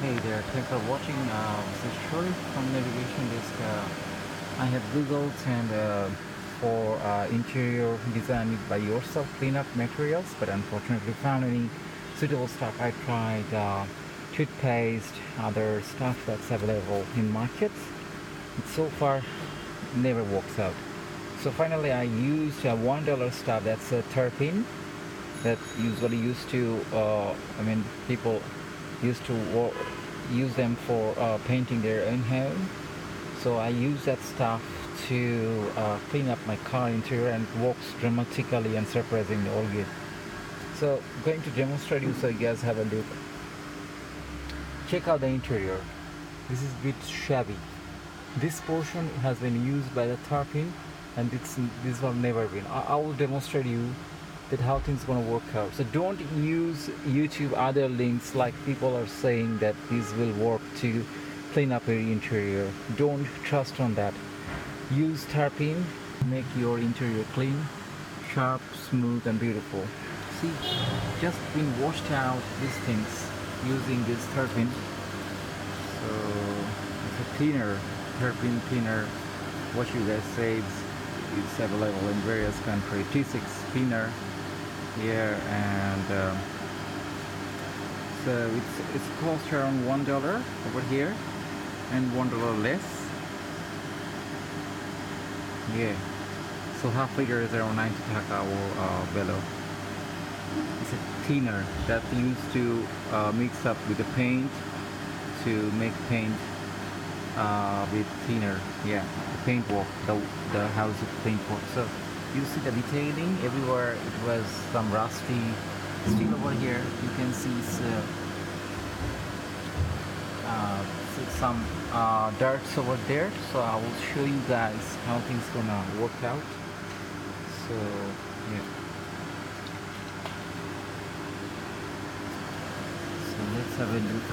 Hey there, thanks for watching. This is Shuri from Navigation Desk. I have Googled and for interior design by yourself cleanup materials, but unfortunately found any suitable stuff. I tried toothpaste, other stuff that's available in markets. It so far never works out. So finally, I used a $1 stuff that's a terpene that usually used to. People used to use them for painting their own home. So I use that stuff to clean up my car interior, and it works dramatically and surprisingly all good. So going to demonstrate you so you guys have a look. Check out the interior. This is a bit shabby. This portion has been used by the tarpin, and this one never been. I will demonstrate you that how things gonna work out. So don't use YouTube other links like people are saying that this will work to clean up your interior. Don't trust on that. Use tarpin, make your interior clean, sharp, smooth and beautiful. See, just been washed out these things using this tarpin. So it's a cleaner, tarpin cleaner. What you guys say it's available in various countries. T6 cleaner here, and so it's cost around $1 over here and $1 less. Yeah, so half liter is around 90 taka or below. It's a thinner that used to mix up with the paint to make paint with thinner. Yeah, the paint work, the house of paint work. So you see the detailing everywhere. It was some rusty. Still over here you can see some darts over there. So I will show you guys how things gonna work out. So yeah, so let's have a look.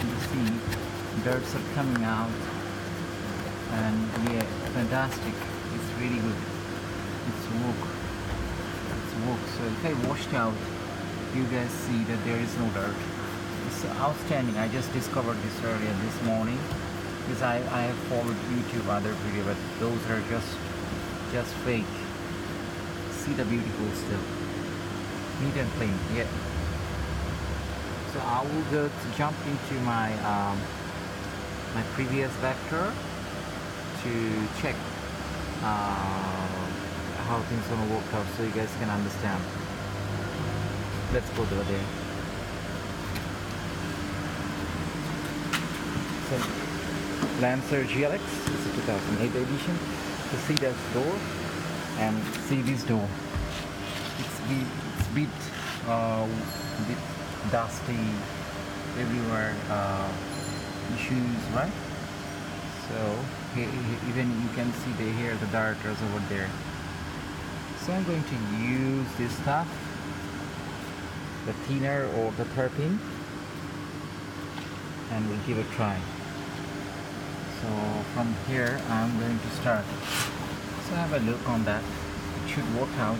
You see darts are coming out, and yeah, fantastic. It's really good. It's work. So if I washed out, you guys see that there is no dirt. It's outstanding. I just discovered this earlier this morning because I have followed YouTube other video, but those are just fake. See the beautiful still, neat and clean. Yeah. So I will go to jump into my my previous vector to check how things gonna work out so you guys can understand. Let's go over there. So Lancer GLX is a 2008 edition. To see that door and see this door, it's bit dusty everywhere, issues, right? So even you can see here the darters over there. So I'm going to use this stuff, the thinner or the terpene, and we'll give it a try. So from here I'm going to start. So have a look on that. It should work out.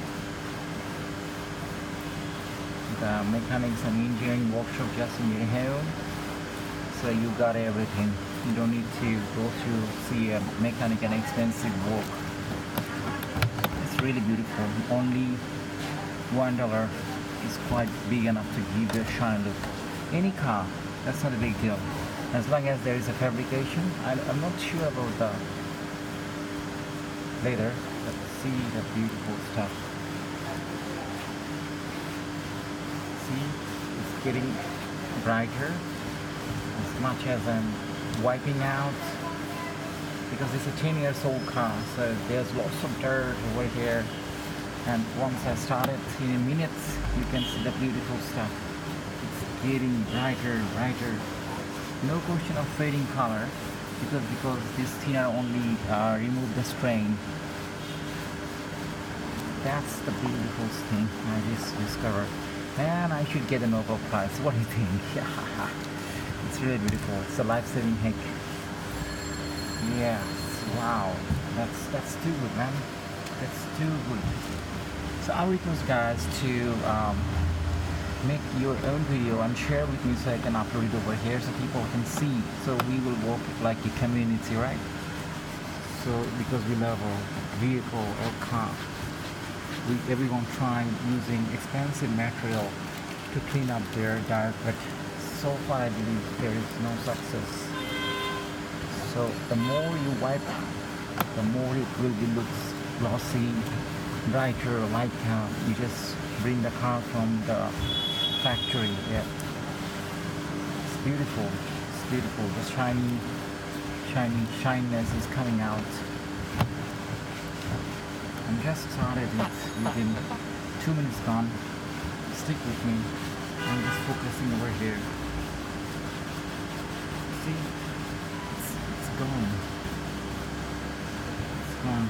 The mechanics and engineering workshop just in your home. So you got everything. You don't need to go to see a mechanic and expensive work. It's really beautiful. Only $1 is quite big enough to give the shine look. Any car, that's not a big deal. As long as there is a fabrication. I'm not sure about the leather, but see the beautiful stuff. See, it's getting brighter as much as I'm wiping out, because it's a 10 years old car, so there's lots of dirt over here, and once I started, in a minute you can see the beautiful stuff. It's getting brighter. No question of fading color, because this thinner only remove the strain. That's the beautiful thing I just discovered, and I should get a Nobel Prize. What do you think? It's really beautiful. It's a life-saving hack. Yes, wow, that's too good, man. That's too good. So I request guys to make your own video and share with me so I can upload it over here so people can see. So we will work like a community, right? So because we love our vehicle or car, everyone trying using expensive material to clean up their dirt, but so far I believe there is no success. So the more you wipe, the more it will be looks glossy, brighter, like you just bring the car from the factory. Yeah, it's beautiful. It's beautiful. The shininess is coming out. I'm just started it within 2 minutes gone. Stick with me. I'm just focusing over here. See, it's gone. It's gone.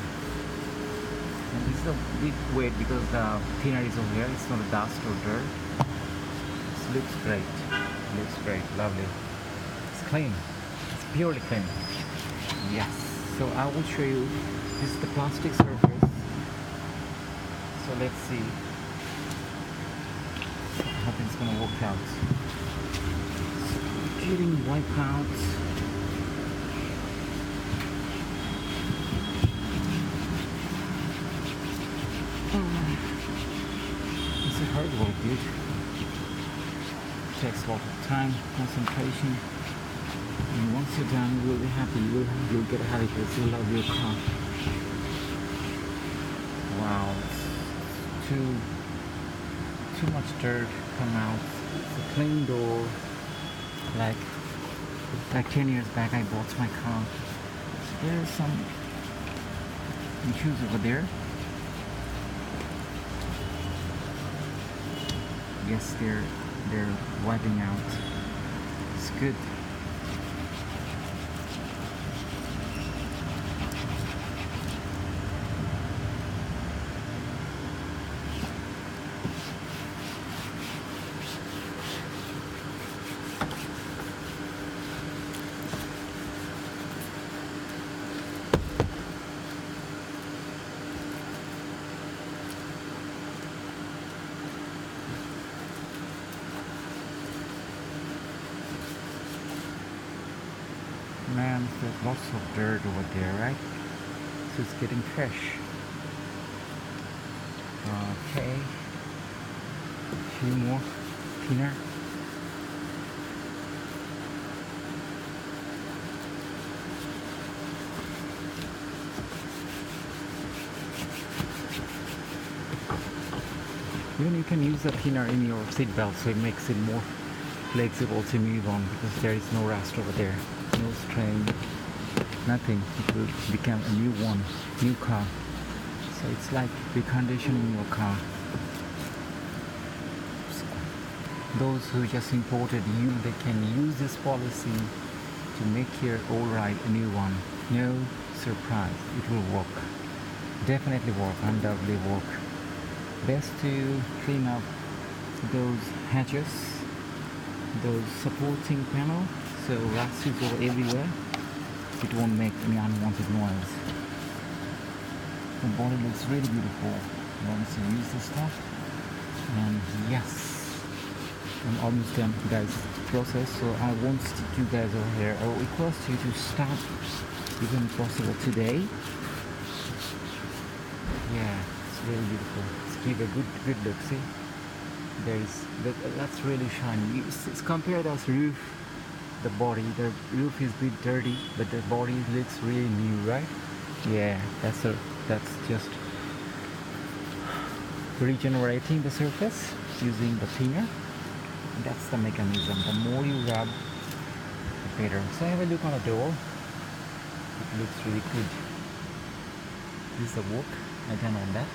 And this is a bit wet because the thinner is over here. It's not a dust or dirt. It looks great. Looks great. Lovely. It's clean. It's purely clean. Yes. So I will show you. This is the plastic surface. So let's see how it's gonna work out. Getting wiped out. It's a hard work, dude. It takes a lot of time, concentration. And once you're done, you will be happy. You'll get happy because you love your car. Wow, it's too much dirt come out. It's a clean door. Like 10 years back, I bought my car. There are some issues over there. Yes, they're wiping out. It's good. Man, there's lots of dirt over there, right? So it's getting fresh. Okay. A few more thinner. Even you can use the thinner in your seat belt so it makes it more flexible to move on because there is no rust over there. No strain, nothing. It will become a new one, new car. So it's like reconditioning your car. Those who just imported you, they can use this policy to make your alright a new one. No surprise, it will work. Definitely work, undoubtedly work. Best to clean up those hatches, those supporting panel. So rust will go everywhere. It won't make any unwanted noise. The body looks really beautiful once you use this stuff. And yes, I'm almost done, guys. Process. So I won't stick you guys over here. I will request you to start even possible today. Yeah, it's really beautiful. Let's give a good look. See, that's really shiny. It's compared as roof. The roof is a bit dirty, but the body looks really new, right? Yeah, that's just regenerating the surface using the thinner. That's the mechanism. The more you rub, the better. So have a look on the door. It looks really good. This is the work I done on that.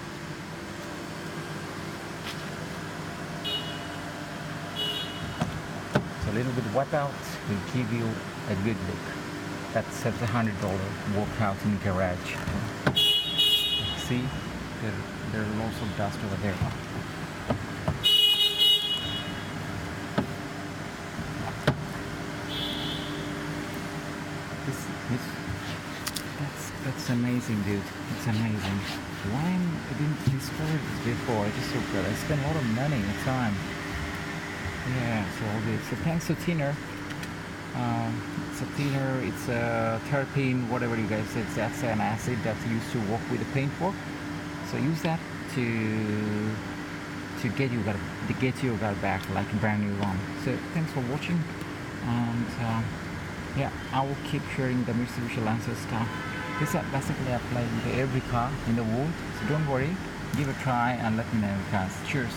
So a little bit wipe out will give you a good look. That's a $100 workout in garage. See, there are lots of dust over there. That's amazing, dude. It's amazing. why I didn't discover this before. I just regret. I spent a lot of money and time. Yeah, so all good. So thanks to thinner. It's a thinner, it's a terpene, whatever you guys said. That's an acid that's used to work with the paintwork. So use that to get your gut back like a brand new one. So thanks for watching, and yeah, I will keep sharing the Mitsubishi Lancer stuff. This is basically applied to every car in the world. So don't worry, give a try and let me know, guys. Cheers.